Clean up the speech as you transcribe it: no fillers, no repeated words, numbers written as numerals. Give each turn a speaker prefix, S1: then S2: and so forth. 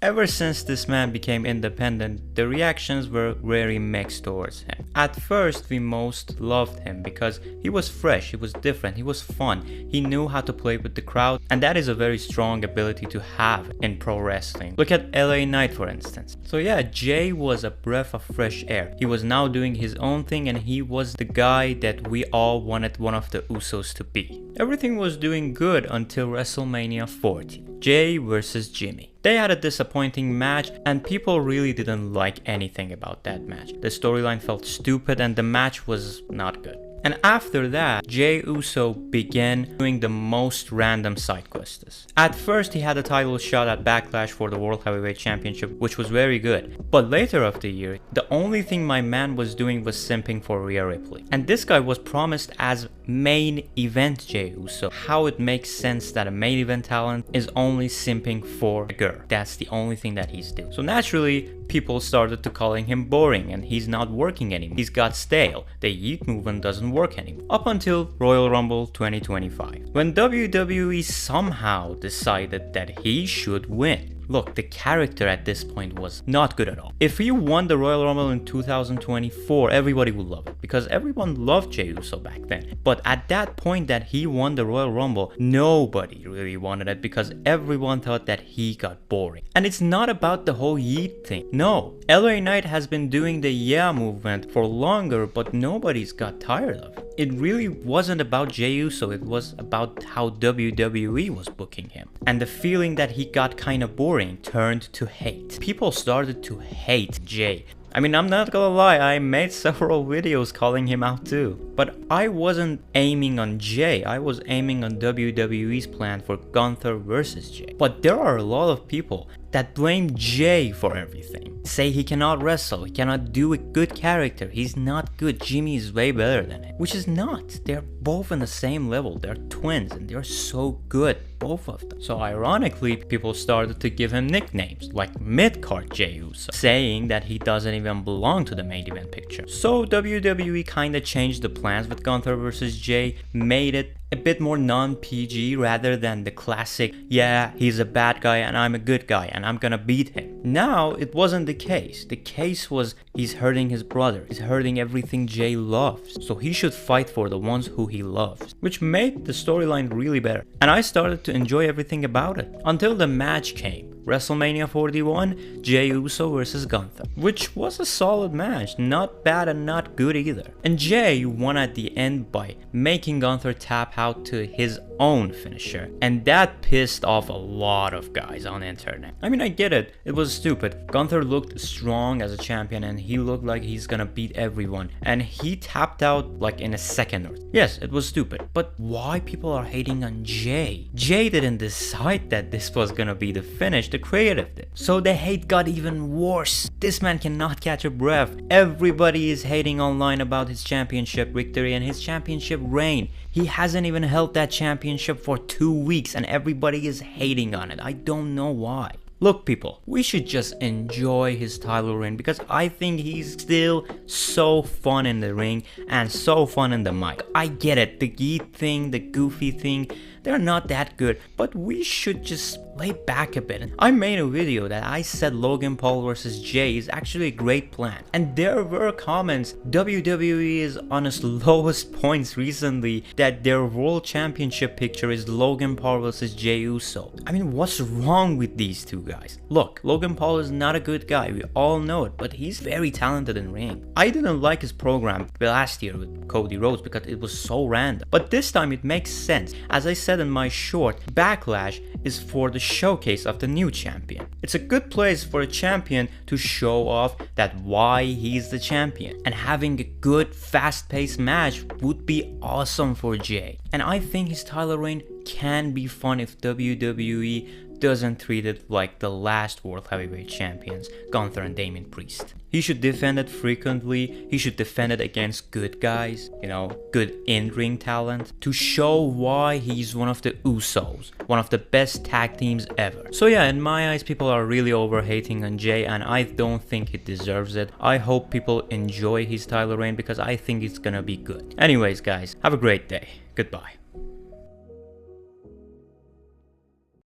S1: Ever since this man became independent, the reactions were very mixed towards him. At first, we most loved him because he was fresh, he was different, he was fun, he knew how to play with the crowd, and that is a very strong ability to have in pro wrestling. Look at LA Knight, for instance. So yeah, Jey was a breath of fresh air. He was now doing his own thing, and he was the guy that we all wanted one of the Usos to be. Everything was doing good until WrestleMania 40. Jey versus Jimmy. They had a disappointing match, and people really didn't like anything about that match. The storyline felt stupid and the match was not good. And after that, Jey Uso began doing the most random side quests. At first, he had a title shot at Backlash for the World Heavyweight Championship, which was very good. But later of the year, the only thing my man was doing was simping for Rhea Ripley. And this guy was promised as main event Jey Uso. How it makes sense that a main event talent is only simping for a girl. That's the only thing that he's doing. So naturally, people started to calling him boring and he's not working anymore. He's got stale. The Yeet movement doesn't work anymore. Up until Royal Rumble 2025, when WWE somehow decided that he should win. Look, the character at this point was not good at all. If he won the Royal Rumble in 2024, everybody would love it because everyone loved Jey Uso back then. But at that point that he won the Royal Rumble, nobody really wanted it because everyone thought that he got boring. And it's not about the whole Yeet thing. No, LA Knight has been doing the yeah movement for longer, but nobody's got tired of it. It really wasn't about Jey Uso, it was about how WWE was booking him. And the feeling that he got kind of boring turned to hate. People started to hate Jey. I mean, I'm not gonna lie, I made several videos calling him out too. But I wasn't aiming on Jey, I was aiming on WWE's plan for Gunther versus Jey. But there are a lot of people that blame Jey for everything. Say he cannot wrestle, he cannot do a good character, he's not good, Jimmy is way better than him. Which is not. They're both on the same level, they're twins and they're so good, both of them. So ironically, people started to give him nicknames like mid-card Jey Uso, saying that he doesn't even belong to the main event picture. So WWE kinda changed the plans with Gunther versus Jey, made it a bit more non-PG rather than the classic, yeah, he's a bad guy and I'm a good guy and I'm gonna beat him. Now, it wasn't the case. The case was he's hurting his brother, he's hurting everything Jey loves. So he should fight for the ones who he loves, which made the storyline really better. And I started to enjoy everything about it. Until the match came. WrestleMania 41, Jey Uso versus Gunther, which was a solid match, not bad and not good either. And Jey won at the end by making Gunther tap out to his own finisher, and that pissed off a lot of guys on the internet. I mean, I get it, it was stupid. Gunther looked strong as a champion and he looked like he's gonna beat everyone, and he tapped out like in a second. Yes, it was stupid, but why people are hating on Jey? Jey didn't decide that this was gonna be the finish, the creative did. So the hate got even worse. This man cannot catch a breath. Everybody is hating online about his championship victory and his championship reign. He hasn't even held that championship for 2 weeks and everybody is hating on it. I don't know why. Look people, we should just enjoy his title reign because I think he's still so fun in the ring and so fun in the mic. I get it, the Yeet thing, the goofy thing, they're not that good, but we should just lay back a bit. I made a video that I said Logan Paul versus Jey is actually a great plan, and there were comments, WWE is on its lowest points recently that their world championship picture is Logan Paul versus Jey Uso. I mean, what's wrong with these two guys? Look, Logan Paul is not a good guy, we all know it, but he's very talented in ring. I didn't like his program last year with Cody Rhodes because it was so random, but this time it makes sense. As I said in my short, Backlash is for the showcase of the new champion. It's a good place for a champion to show off that why he's the champion, and having a good fast-paced match would be awesome for Jey. And I think his title reign can be fun if WWE doesn't treat it like the last World Heavyweight Champions, Gunther and Damien Priest. He should defend it frequently, he should defend it against good guys, you know, good in-ring talent, to show why he's one of the Usos, one of the best tag teams ever. So yeah, in my eyes, people are really overhating on Jey and I don't think he deserves it. I hope people enjoy his title reign because I think it's gonna be good. Anyways guys, have a great day. Goodbye.